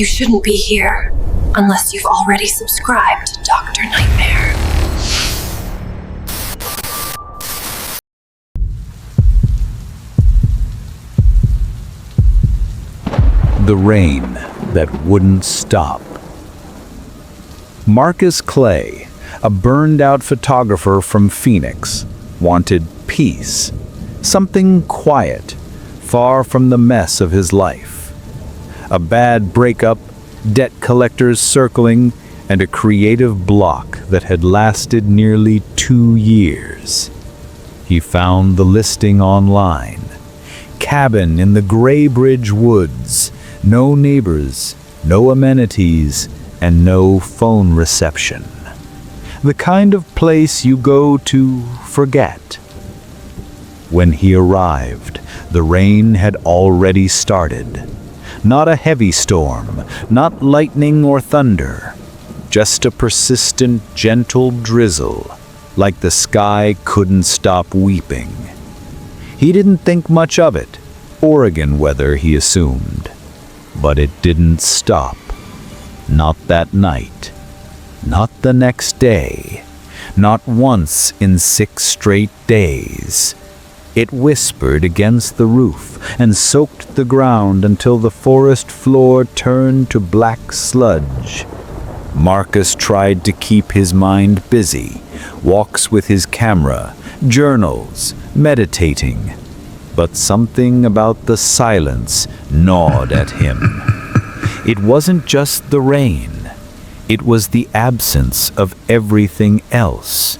You shouldn't be here unless you've already subscribed to Dr. Nightmare. The rain that wouldn't stop. Marcus Clay, a burned-out photographer from Phoenix, wanted peace, something quiet, far from the mess of his life. A bad breakup, debt collectors circling, and a creative block that had lasted nearly 2 years. He found the listing online. Cabin in the Graybridge Woods. No neighbors, no amenities, and no phone reception. The kind of place you go to forget. When he arrived, the rain had already started. Not a heavy storm, not lightning or thunder, just a persistent, gentle drizzle, like the sky couldn't stop weeping. He didn't think much of it, Oregon weather, he assumed. But it didn't stop. Not that night. Not the next day. Not once in 6 straight days. It whispered against the roof and soaked the ground until the forest floor turned to black sludge. Marcus tried to keep his mind busy, walks with his camera, journals, meditating. But something about the silence gnawed at him. It wasn't just the rain. It was the absence of everything else.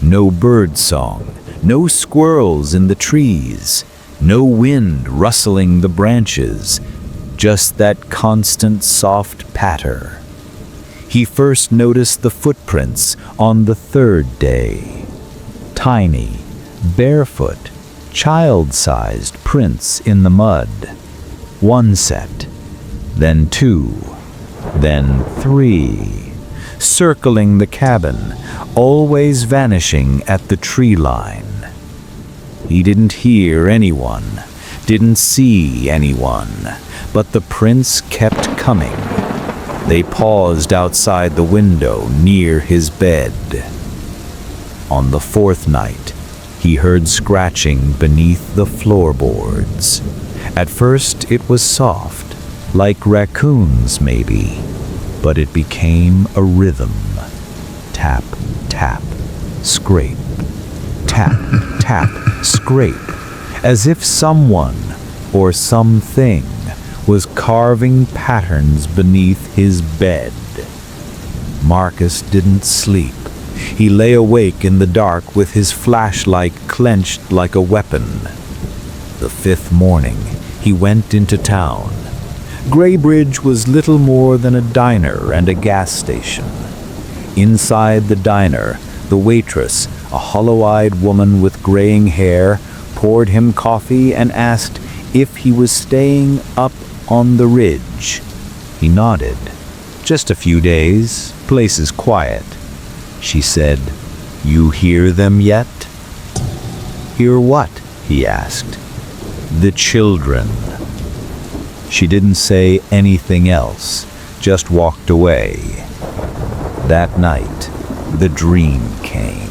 No bird song, no squirrels in the trees, no wind rustling the branches, just that constant soft patter. He first noticed the footprints on the 3rd day. Tiny, barefoot, child-sized prints in the mud. 1 set, then 2, then 3, circling the cabin, always vanishing at the tree line. He didn't hear anyone, didn't see anyone, but the prints kept coming. They paused outside the window near his bed. On the 4th night, he heard scratching beneath the floorboards. At first it was soft, like raccoons maybe, but it became a rhythm. Tap, tap, scrape. Tap, tap, scrape, as if someone or something was carving patterns beneath his bed. Marcus didn't sleep. He lay awake in the dark with his flashlight clenched like a weapon. The 5th morning, he went into town. Graybridge was little more than a diner and a gas station. Inside the diner, the waitress, a hollow-eyed woman with graying hair, poured him coffee and asked if he was staying up on the ridge. He nodded. Just a few days, place is quiet. She said, "You hear them yet?" "Hear what?" he asked. "The children." She didn't say anything else, just walked away. That night, the dream came.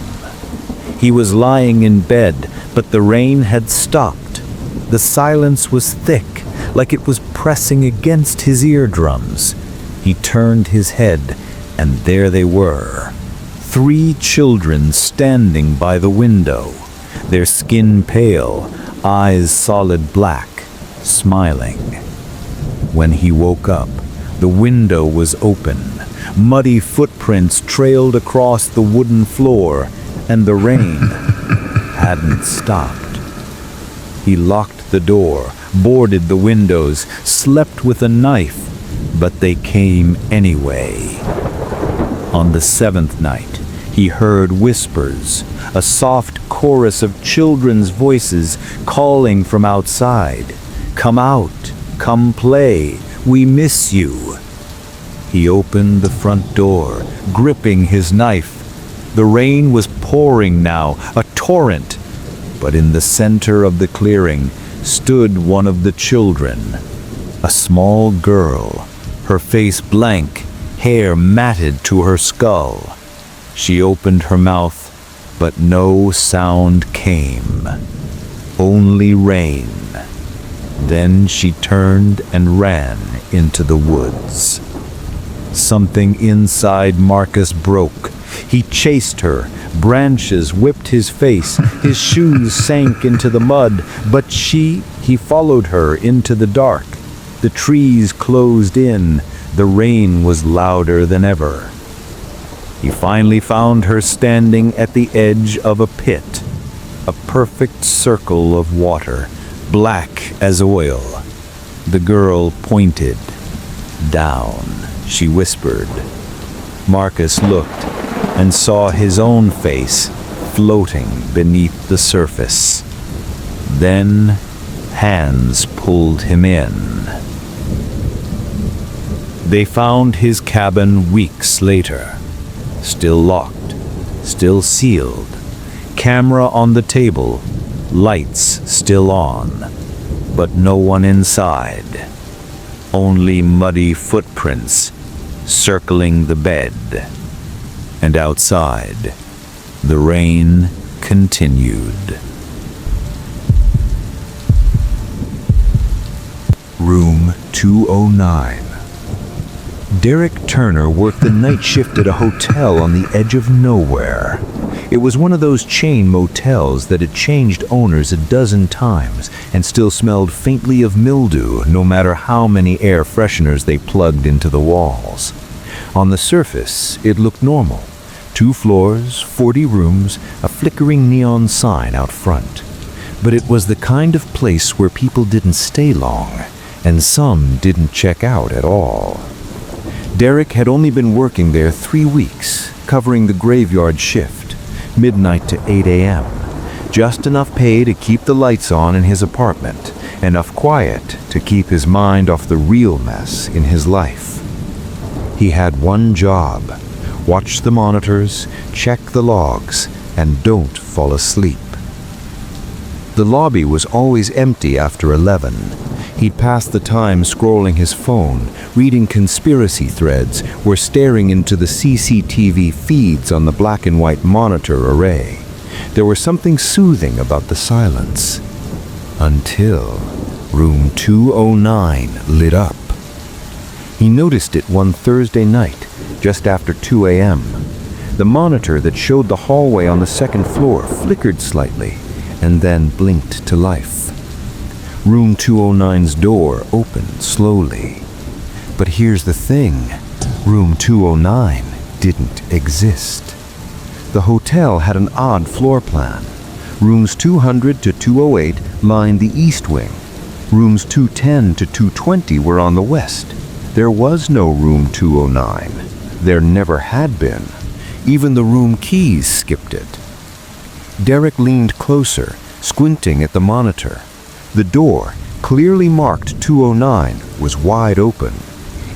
He was lying in bed, but the rain had stopped. The silence was thick, like it was pressing against his eardrums. He turned his head, and there they were. 3 children standing by the window, their skin pale, eyes solid black, smiling. When he woke up, the window was open. Muddy footprints trailed across the wooden floor, and the rain hadn't stopped. He locked the door, boarded the windows, slept with a knife, but they came anyway. On the 7th night, he heard whispers, a soft chorus of children's voices calling from outside. "Come out, come play, we miss you." He opened the front door, gripping his knife. The rain was pouring now, a torrent, but in the center of the clearing stood one of the children, a small girl, her face blank, hair matted to her skull. She opened her mouth, but no sound came. Only rain. Then she turned and ran into the woods. Something inside Marcus broke. He chased her. Branches whipped his face. His shoes sank into the mud, but he followed her into the dark. The trees closed in. The rain was louder than ever. He finally found her standing at the edge of a pit, a perfect circle of water, black as oil. The girl pointed. Down, she whispered. Marcus looked and saw his own face floating beneath the surface. Then hands pulled him in. They found his cabin weeks later. Still locked, still sealed, camera on the table, lights still on, but no one inside. Only muddy footprints circling the bed. And outside, the rain continued. Room 209. Derek Turner worked the night shift at a hotel on the edge of nowhere. It was one of those chain motels that had changed owners a dozen times and still smelled faintly of mildew no matter how many air fresheners they plugged into the walls. On the surface, it looked normal. 2 floors, 40 rooms, a flickering neon sign out front. But it was the kind of place where people didn't stay long, and some didn't check out at all. Derek had only been working there 3 weeks, covering the graveyard shift, midnight to 8 a.m. Just enough pay to keep the lights on in his apartment, enough quiet to keep his mind off the real mess in his life. He had one job: watch the monitors, check the logs, and don't fall asleep. The lobby was always empty after 11. He'd pass the time scrolling his phone, reading conspiracy threads, or staring into the CCTV feeds on the black and white monitor array. There was something soothing about the silence. Until room 209 lit up. He noticed it one Thursday night, just after 2 a.m. The monitor that showed the hallway on the second floor flickered slightly, and then blinked to life. Room 209's door opened slowly. But here's the thing, room 209 didn't exist. The hotel had an odd floor plan. Rooms 200 to 208 lined the east wing. Rooms 210 to 220 were on the west. There was no room 209. There never had been. Even the room keys skipped it. Derek leaned closer, squinting at the monitor. The door, clearly marked 209, was wide open.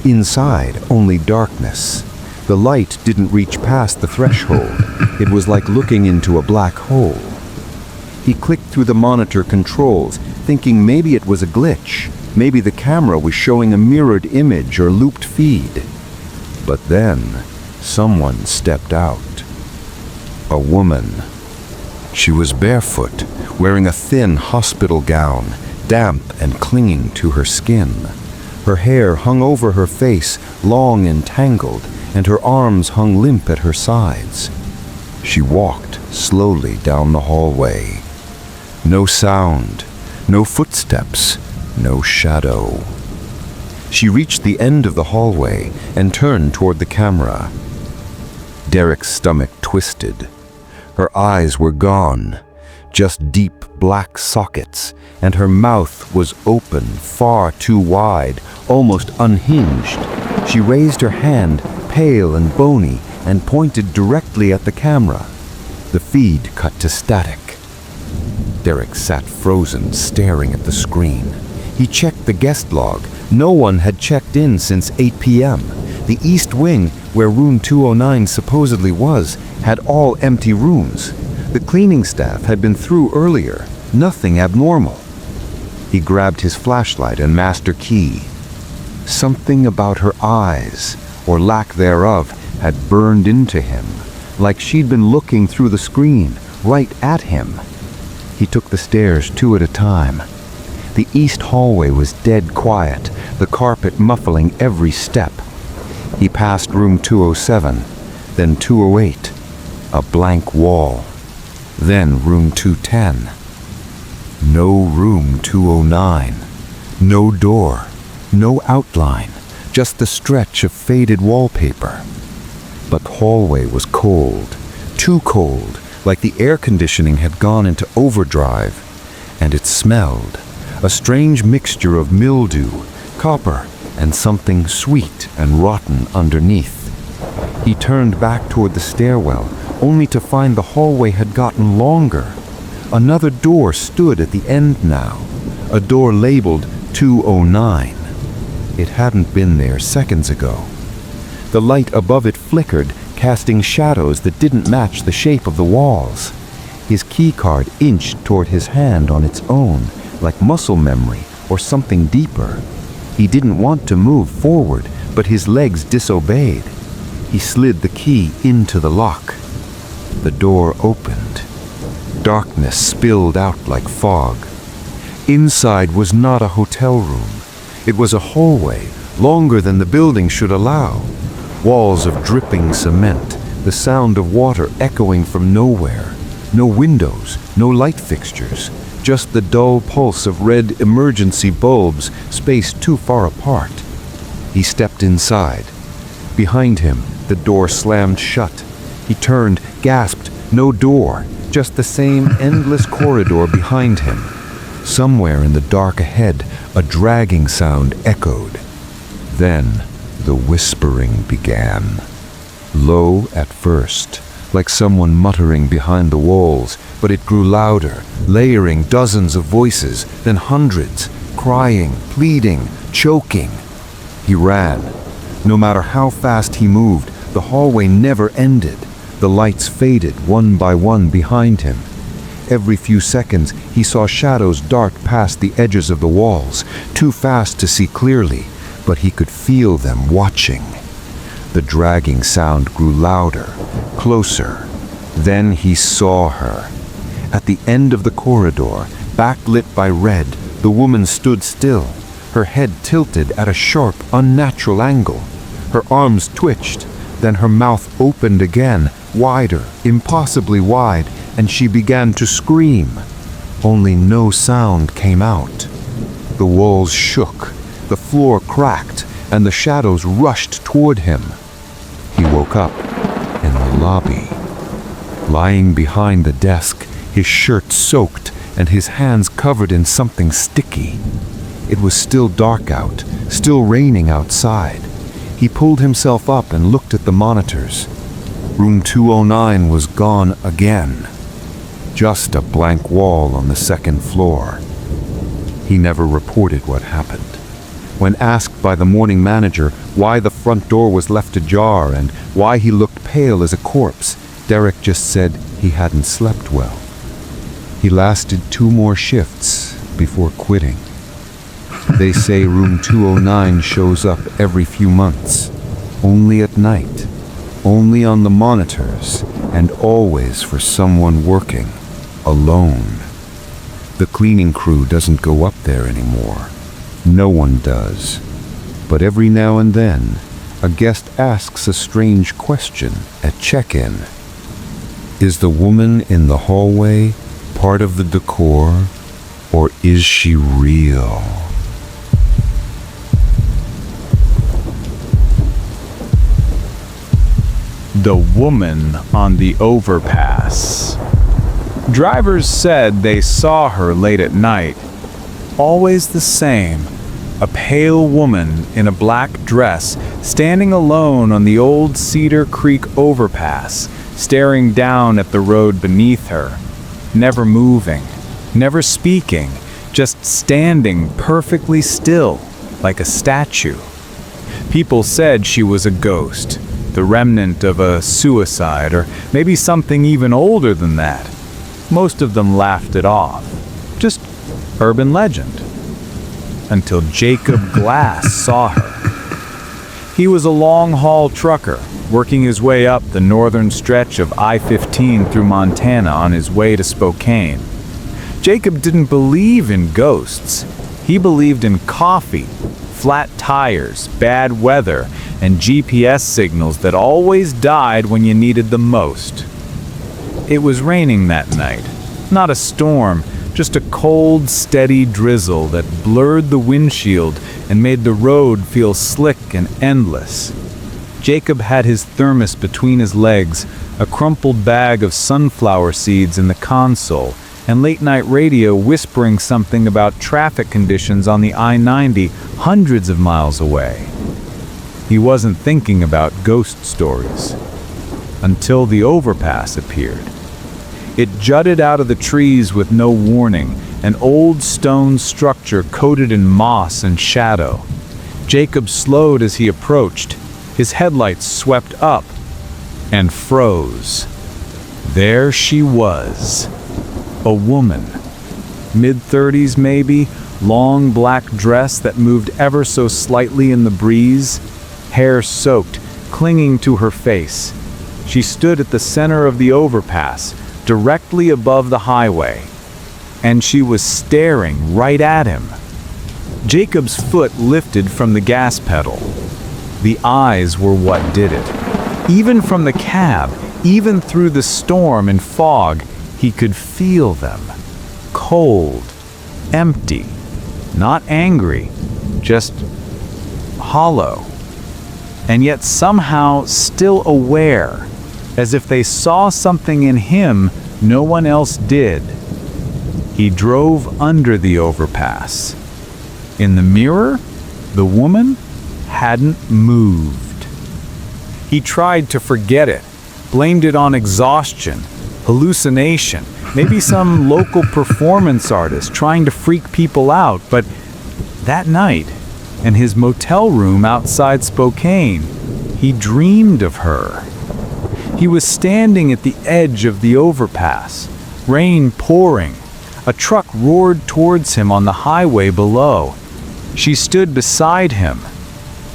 Inside, only darkness. The light didn't reach past the threshold. It was like looking into a black hole. He clicked through the monitor controls, thinking maybe it was a glitch. Maybe the camera was showing a mirrored image or looped feed. But then, someone stepped out. A woman. She was barefoot, wearing a thin hospital gown, damp and clinging to her skin. Her hair hung over her face, long and tangled, and her arms hung limp at her sides. She walked slowly down the hallway. No sound, no footsteps, no shadow. She reached the end of the hallway and turned toward the camera. Derek's stomach twisted. Her eyes were gone, just deep black sockets, and her mouth was open, far too wide, almost unhinged. She raised her hand, pale and bony, and pointed directly at the camera. The feed cut to static. Derek sat frozen, staring at the screen. He checked the guest log. No one had checked in since 8 p.m. The east wing, where room 209 supposedly was, had all empty rooms. The cleaning staff had been through earlier. Nothing abnormal. He grabbed his flashlight and master key. Something about her eyes, or lack thereof, had burned into him, like she'd been looking through the screen, right at him. He took the stairs 2 at a time. The east hallway was dead quiet, the carpet muffling every step. He passed room 207, then 208, a blank wall. Then room 210. No room 209. No door, no outline, just the stretch of faded wallpaper. But the hallway was cold, too cold, like the air conditioning had gone into overdrive. And it smelled, a strange mixture of mildew, copper, and something sweet and rotten underneath. He turned back toward the stairwell, only to find the hallway had gotten longer. Another door stood at the end now, a door labeled 209. It hadn't been there seconds ago. The light above it flickered, casting shadows that didn't match the shape of the walls. His keycard inched toward his hand on its own, like muscle memory or something deeper. He didn't want to move forward, but his legs disobeyed. He slid the key into the lock. The door opened. Darkness spilled out like fog. Inside was not a hotel room. It was a hallway, longer than the building should allow. Walls of dripping cement, the sound of water echoing from nowhere. No windows, no light fixtures, just the dull pulse of red emergency bulbs spaced too far apart. He stepped inside. Behind him, the door slammed shut. He turned, gasped, no door, just the same endless corridor behind him. Somewhere in the dark ahead, a dragging sound echoed. Then the whispering began. Low at first, like someone muttering behind the walls, but it grew louder, layering dozens of voices, then hundreds, crying, pleading, choking. He ran. No matter how fast he moved, the hallway never ended. The lights faded one by one behind him. Every few seconds, he saw shadows dart past the edges of the walls, too fast to see clearly, but he could feel them watching. The dragging sound grew louder, closer. Then he saw her. At the end of the corridor, backlit by red, the woman stood still, her head tilted at a sharp, unnatural angle. Her arms twitched, then her mouth opened again, wider, impossibly wide, and she began to scream. Only no sound came out. The walls shook, the floor cracked, and the shadows rushed toward him. He woke up in the lobby. Lying behind the desk, his shirt soaked and his hands covered in something sticky. It was still dark out, still raining outside. He pulled himself up and looked at the monitors. Room 209 was gone again. Just a blank wall on the second floor. He never reported what happened. When asked by the morning manager why the front door was left ajar and why he looked pale as a corpse, Derek just said he hadn't slept well. He lasted 2 more shifts before quitting. They say room 209 shows up every few months, only at night, only on the monitors, and always for someone working alone. The cleaning crew doesn't go up there anymore. No one does. But every now and then, a guest asks a strange question at check-in. Is the woman in the hallway part of the decor, or is she real? The woman on the overpass. Drivers said they saw her late at night. Always the same. A pale woman in a black dress, standing alone on the old Cedar Creek overpass, staring down at the road beneath her. Never moving, never speaking, just standing perfectly still, like a statue. People said she was a ghost, the remnant of a suicide, or maybe something even older than that. Most of them laughed it off. Just urban legend. Until Jacob Glass saw her. He was a long-haul trucker, working his way up the northern stretch of I-15 through Montana on his way to Spokane. Jacob didn't believe in ghosts. He believed in coffee, flat tires, bad weather, and GPS signals that always died when you needed them most. It was raining that night. Not a storm, just a cold, steady drizzle that blurred the windshield and made the road feel slick and endless. Jacob had his thermos between his legs, a crumpled bag of sunflower seeds in the console, and late-night radio whispering something about traffic conditions on the I-90 hundreds of miles away. He wasn't thinking about ghost stories until the overpass appeared. It jutted out of the trees with no warning, an old stone structure coated in moss and shadow. Jacob slowed as he approached. His headlights swept up and froze. There she was. A woman. Mid-30s maybe, long black dress that moved ever so slightly in the breeze, hair soaked, clinging to her face. She stood at the center of the overpass, directly above the highway, and she was staring right at him. Jacob's foot lifted from the gas pedal. The eyes were what did it. Even from the cab, even through the storm and fog, he could feel them. Cold, empty, not angry, just hollow. And yet somehow still aware, as if they saw something in him no one else did. He drove under the overpass. In the mirror, the woman hadn't moved. He tried to forget it, blamed it on exhaustion, hallucination, maybe some local performance artist trying to freak people out, but that night, in his motel room outside Spokane, he dreamed of her. He was standing at the edge of the overpass, rain pouring. A truck roared towards him on the highway below. She stood beside him,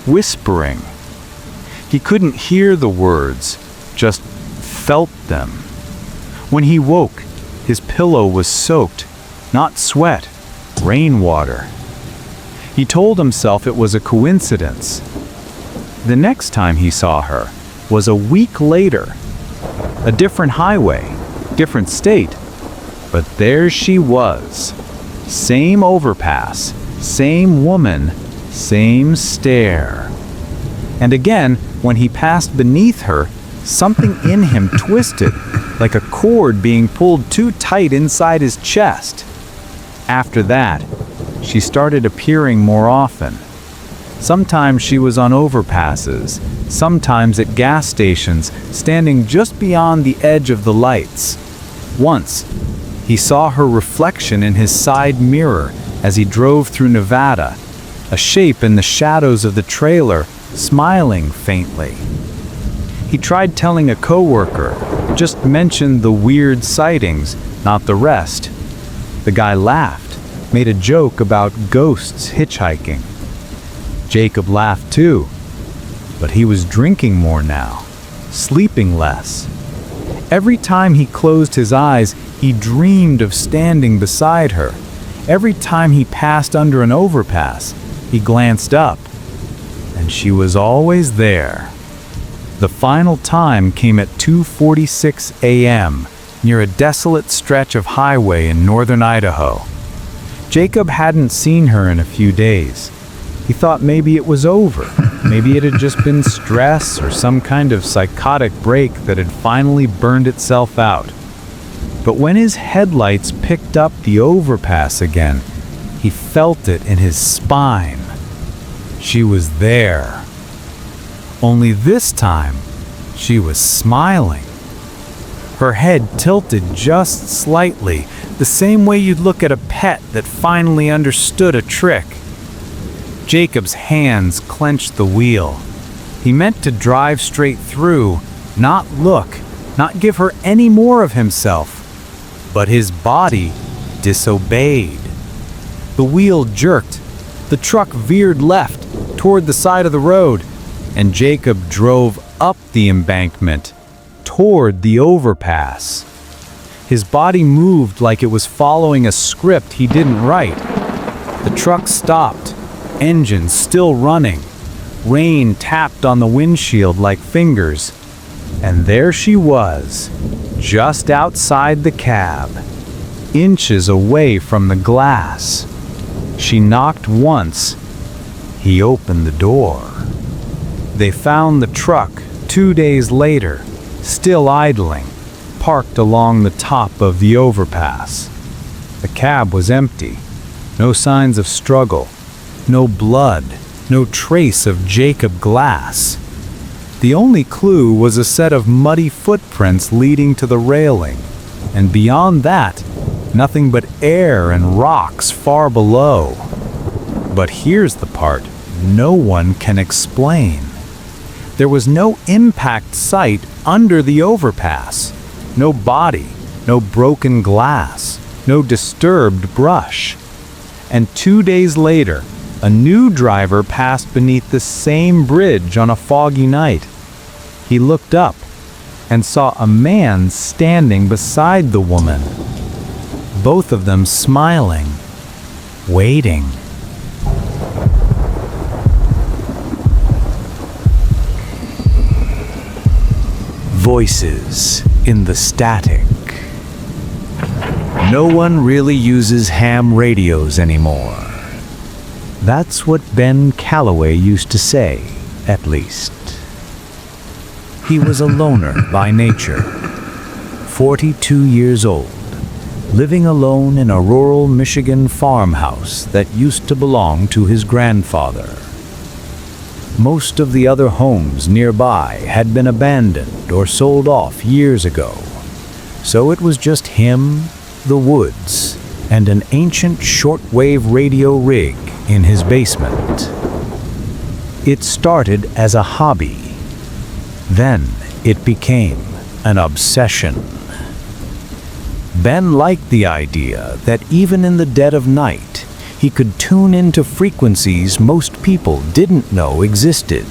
whispering. He couldn't hear the words, just felt them. When he woke, his pillow was soaked, not sweat, rainwater. He told himself it was a coincidence. The next time he saw her was a week later. A different highway, different state, but there she was. Same overpass, same woman, same stare. And again, when he passed beneath her, something in him twisted, like a cord being pulled too tight inside his chest. After that, she started appearing more often. Sometimes she was on overpasses, sometimes at gas stations, standing just beyond the edge of the lights. Once, he saw her reflection in his side mirror as he drove through Nevada, a shape in the shadows of the trailer, smiling faintly. He tried telling a coworker, just mentioned the weird sightings, not the rest. The guy laughed, made a joke about ghosts hitchhiking. Jacob laughed too, but he was drinking more now, sleeping less. Every time he closed his eyes, he dreamed of standing beside her. Every time he passed under an overpass, he glanced up, and she was always there. The final time came at 2:46 a.m. near a desolate stretch of highway in northern Idaho. Jacob hadn't seen her in a few days. He thought maybe it was over. Maybe it had just been stress or some kind of psychotic break that had finally burned itself out. But when his headlights picked up the overpass again, he felt it in his spine. She was there. Only this time, she was smiling. Her head tilted just slightly, the same way you'd look at a pet that finally understood a trick. Jacob's hands clenched the wheel. He meant to drive straight through, not look, not give her any more of himself. But his body disobeyed. The wheel jerked. The truck veered left, toward the side of the road. and Jacob drove up the embankment toward the overpass. His body moved like it was following a script he didn't write. The truck stopped, engines still running. Rain tapped on the windshield like fingers. And there she was, just outside the cab, inches away from the glass. She knocked once. He opened the door. They found the truck 2 days later, still idling, parked along the top of the overpass. The cab was empty. No signs of struggle. No blood. No trace of Jacob Glass. The only clue was a set of muddy footprints leading to the railing, and beyond that, nothing but air and rocks far below. But here's the part no one can explain. There was no impact site under the overpass. No body, no broken glass, no disturbed brush. And 2 days later, a new driver passed beneath the same bridge on a foggy night. He looked up and saw a man standing beside the woman. Both of them smiling, waiting. Voices in the static. No one really uses ham radios anymore. That's what Ben Calloway used to say, at least. He was a loner by nature, 42 years old, living alone in a rural Michigan farmhouse that used to belong to his grandfather. Most of the other homes nearby had been abandoned or sold off years ago, so it was just him, the woods, and an ancient shortwave radio rig in his basement. It started as a hobby. Then it became an obsession. Ben liked the idea that even in the dead of night, he could tune into frequencies most people didn't know existed.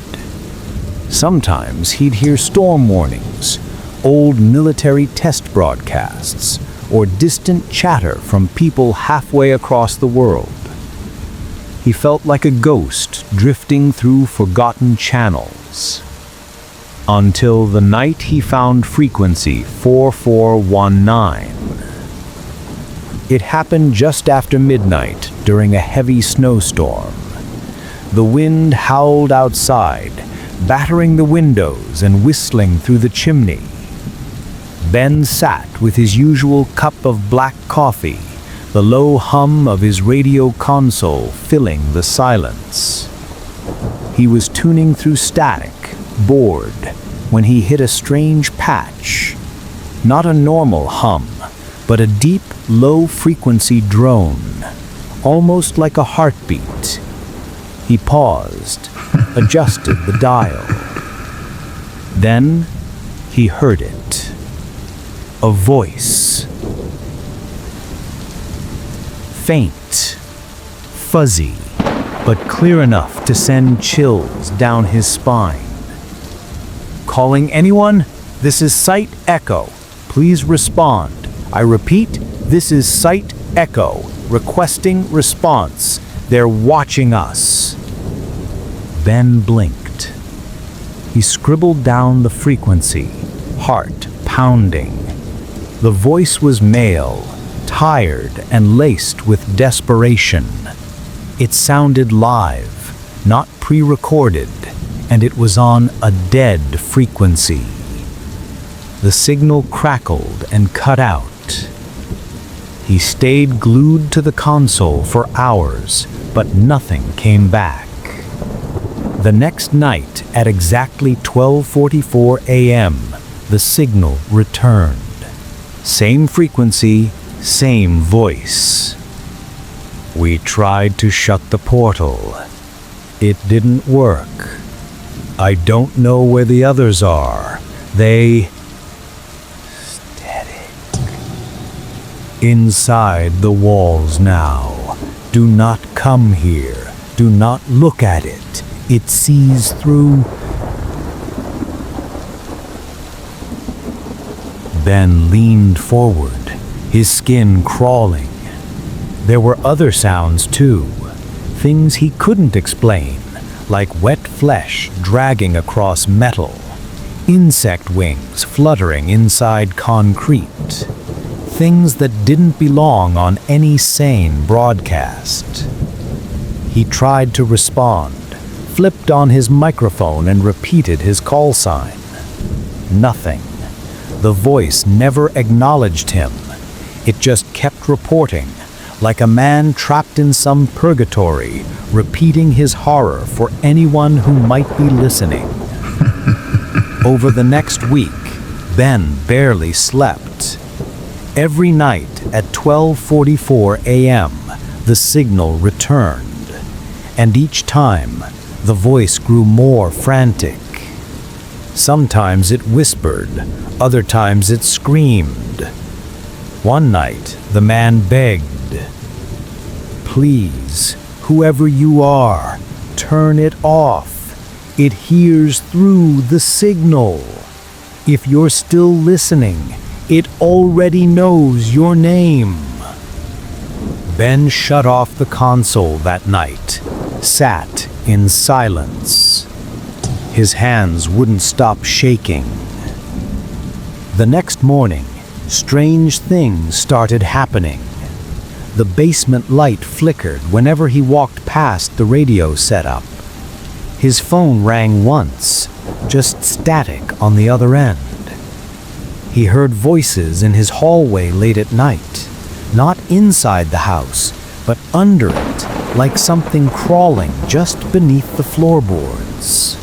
Sometimes he'd hear storm warnings, old military test broadcasts, or distant chatter from people halfway across the world. He felt like a ghost drifting through forgotten channels. Until the night he found frequency 4419. It happened just after midnight during a heavy snowstorm. The wind howled outside, battering the windows and whistling through the chimney. Ben sat with his usual cup of black coffee, the low hum of his radio console filling the silence. He was tuning through static, bored, when he hit a strange patch. Not a normal hum, but a deep, low-frequency drone, almost like a heartbeat. He paused, adjusted the dial. Then he heard it. A voice. Faint, fuzzy, but clear enough to send chills down his spine. Calling anyone? This is Site Echo. Please respond. I repeat, this is Site Echo. Requesting response. They're watching us. Ben blinked. He scribbled down the frequency, heart pounding. The voice was male, tired and laced with desperation. It sounded live, not pre-recorded, and it was on a dead frequency. The signal crackled and cut out. He stayed glued to the console for hours, but nothing came back. The next night, at exactly 12:44 a.m., the signal returned. Same frequency, same voice. We tried to shut the portal. It didn't work. I don't know where the others are. They... Static. Inside the walls now. Do not come here. Do not look at it. It sees through Ben leaned forward, his skin crawling. There were other sounds too, things he couldn't explain, like wet flesh dragging across metal, insect wings fluttering inside concrete, things that didn't belong on any sane broadcast. He tried to respond, flipped on his microphone and repeated his call sign. Nothing. The voice never acknowledged him. It just kept reporting, like a man trapped in some purgatory, repeating his horror for anyone who might be listening. Over the next week, Ben barely slept. Every night at 12:44 a.m., the signal returned, and each time, the voice grew more frantic. Sometimes it whispered, other times it screamed. One night, the man begged, "Please, whoever you are, turn it off. It hears through the signal. If you're still listening, it already knows your name." Ben shut off the console that night, sat in silence. His hands wouldn't stop shaking. The next morning, strange things started happening. The basement light flickered whenever he walked past the radio setup. His phone rang once, just static on the other end. He heard voices in his hallway late at night, not inside the house, but under it, like something crawling just beneath the floorboards.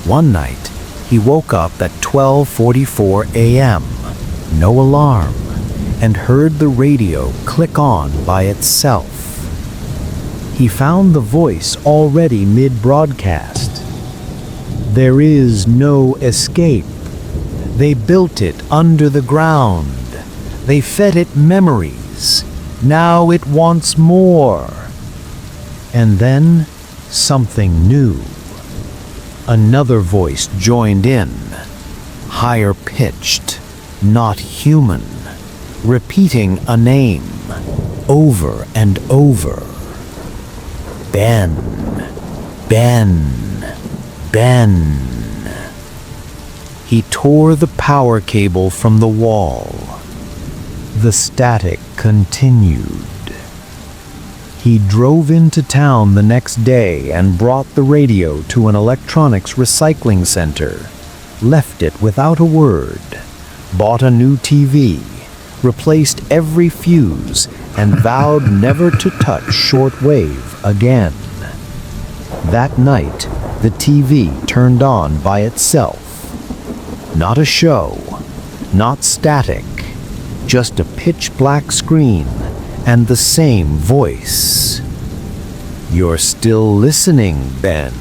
One night, he woke up at 12:44 a.m., no alarm, and heard the radio click on by itself. He found the voice already mid-broadcast. "There is no escape. They built it under the ground. They fed it memories. Now it wants more." And then, something new. Another voice joined in, higher pitched, not human, repeating a name, over and over. Ben, Ben, Ben. He tore the power cable from the wall. The static continued. He drove into town the next day and brought the radio to an electronics recycling center, left it without a word, bought a new TV, replaced every fuse, and vowed never to touch shortwave again. That night, the TV turned on by itself. Not a show, not static, just a pitch-black screen and the same voice. "You're still listening, Ben.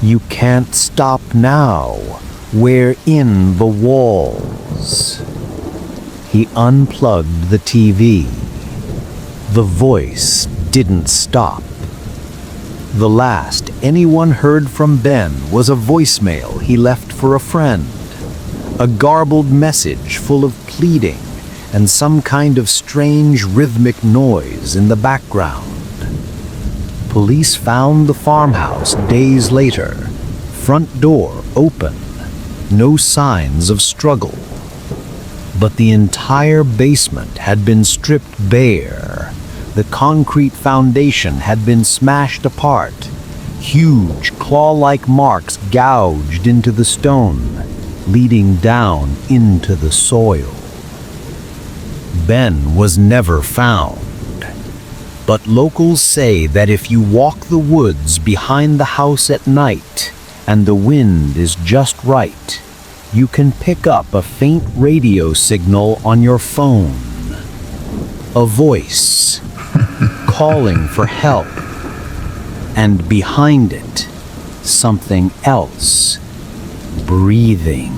You can't stop now. We're in the walls." He unplugged the TV. The voice didn't stop. The last anyone heard from Ben was a voicemail he left for a friend. A garbled message full of pleading and some kind of strange rhythmic noise in the background. Police found the farmhouse days later, front door open, no signs of struggle. But the entire basement had been stripped bare. The concrete foundation had been smashed apart, huge claw-like marks gouged into the stone, leading down into the soil. Ben was never found, but locals say that if you walk the woods behind the house at night and the wind is just right, you can pick up a faint radio signal on your phone. A voice calling for help, and behind it, something else breathing.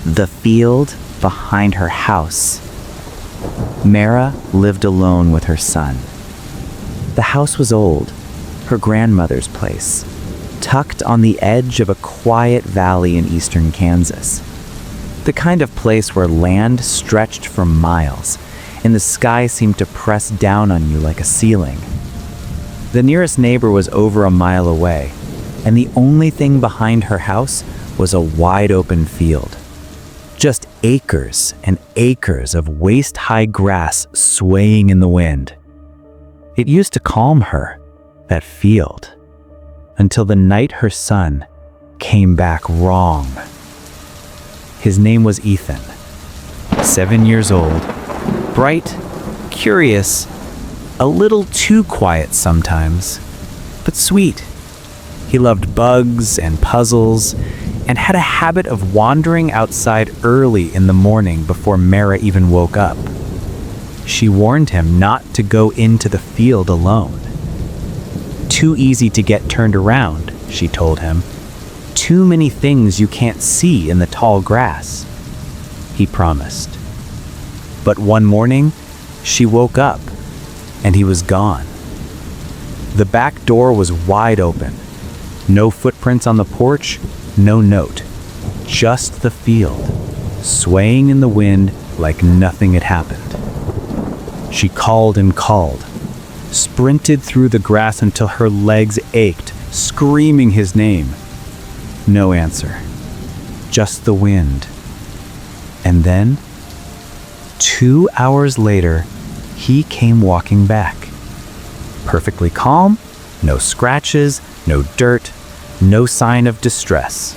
The field behind her house. Mara lived alone with her son. The house was old, her grandmother's place, tucked on the edge of a quiet valley in eastern Kansas. The kind of place where land stretched for miles, and the sky seemed to press down on you like a ceiling. The nearest neighbor was over a mile away, and the only thing behind her house was a wide open field. Just acres and acres of waist-high grass swaying in the wind. It used to calm her, that field, until the night her son came back wrong. His name was Ethan, 7 years old, bright, curious, a little too quiet sometimes, but sweet. He loved bugs and puzzles and had a habit of wandering outside early in the morning before Mara even woke up. She warned him not to go into the field alone. Too easy to get turned around, she told him. Too many things you can't see in the tall grass. He promised. But one morning, she woke up, and he was gone. The back door was wide open. No footprints on the porch, no note. Just the field, swaying in the wind like nothing had happened. She called and called, sprinted through the grass until her legs ached, screaming his name. No answer. Just the wind. And then, 2 hours later, he came walking back. Perfectly calm, no scratches, no dirt, no sign of distress.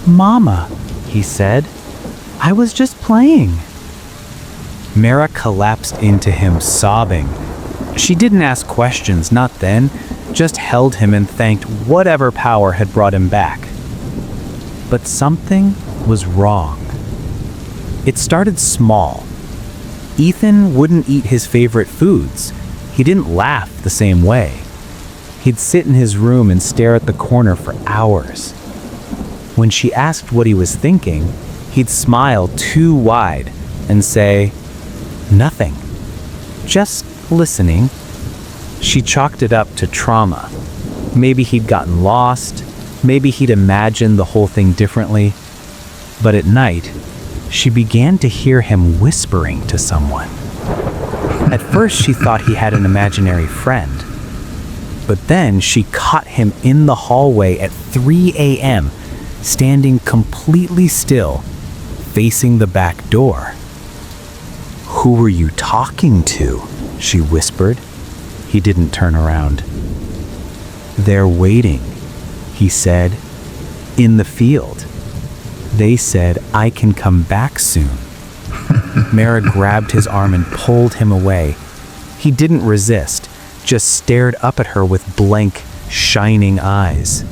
"Mama," he said, "I was just playing." Mara collapsed into him, sobbing. She didn't ask questions, not then, just held him and thanked whatever power had brought him back. But something was wrong. It started small. Ethan wouldn't eat his favorite foods. He didn't laugh the same way. He'd sit in his room and stare at the corner for hours. When she asked what he was thinking, he'd smile too wide and say, "Nothing. Just listening." She chalked it up to trauma. Maybe he'd gotten lost. Maybe he'd imagined the whole thing differently. But at night, she began to hear him whispering to someone. At first, she thought he had an imaginary friend. But then she caught him in the hallway at 3 a.m., standing completely still, facing the back door. "Who were you talking to?" she whispered. He didn't turn around. "They're waiting," he said, "in the field. They said I can come back soon." Mara grabbed his arm and pulled him away. He didn't resist, just stared up at her with blank, shining eyes.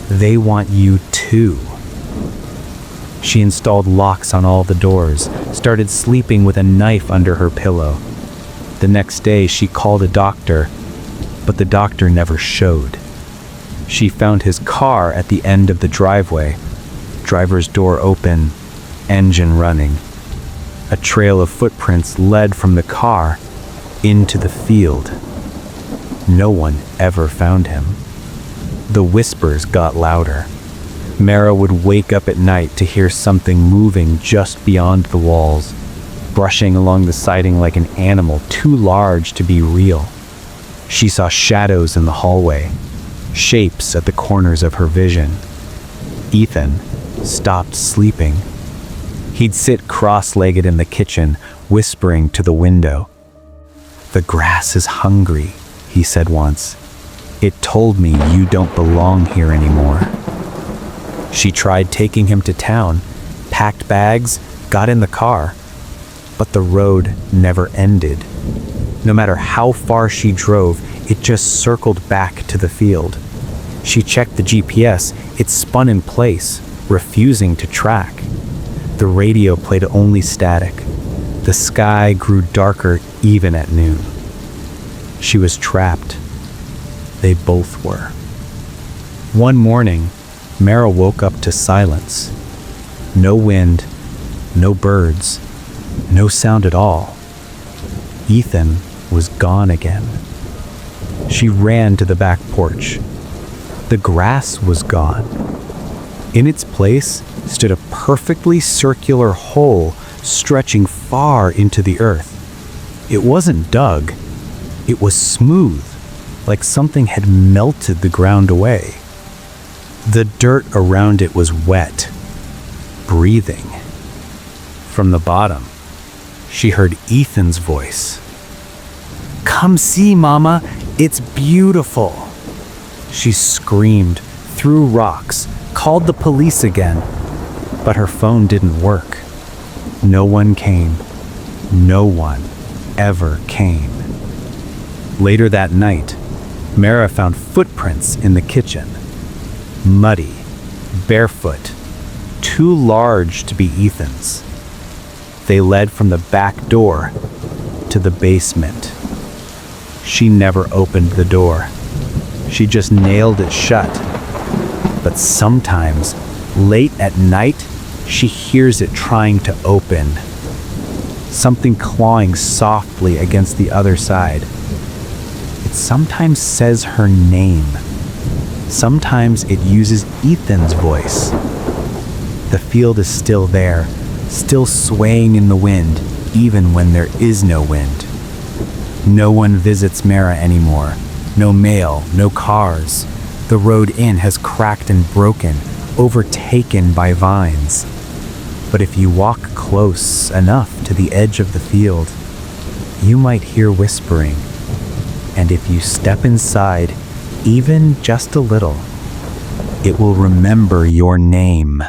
"They want you too." She installed locks on all the doors, started sleeping with a knife under her pillow. The next day, she called a doctor, but the doctor never showed. She found his car at the end of the driveway, driver's door open, engine running. A trail of footprints led from the car into the field. No one ever found him. The whispers got louder. Mara would wake up at night to hear something moving just beyond the walls, brushing along the siding like an animal too large to be real. She saw shadows in the hallway, shapes at the corners of her vision. Ethan stopped sleeping. He'd sit cross-legged in the kitchen, whispering to the window. "The grass is hungry," he said once. "It told me you don't belong here anymore." She tried taking him to town, packed bags, got in the car, but the road never ended. No matter how far she drove, it just circled back to the field. She checked the GPS, it spun in place, refusing to track. The radio played only static. The sky grew darker even at noon. She was trapped. They both were. One morning, Mara woke up to silence. No wind, no birds, no sound at all. Ethan was gone again. She ran to the back porch. The grass was gone. In its place stood a perfectly circular hole stretching far into the earth. It wasn't dug. It was smooth, like something had melted the ground away. The dirt around it was wet, breathing. From the bottom, she heard Ethan's voice. "Come see, Mama, it's beautiful." She screamed, threw rocks, called the police again, but her phone didn't work. No one came. No one ever came. Later that night, Mara found footprints in the kitchen. Muddy, barefoot, too large to be Ethan's. They led from the back door to the basement. She never opened the door. She just nailed it shut. But sometimes, late at night, she hears it trying to open. Something clawing softly against the other side. It sometimes says her name. Sometimes it uses Ethan's voice. The field is still there, still swaying in the wind, even when there is no wind. No one visits Mara anymore. No mail, no cars. The road in has cracked and broken, overtaken by vines. But if you walk close enough to the edge of the field, you might hear whispering. And if you step inside, even just a little, it will remember your name.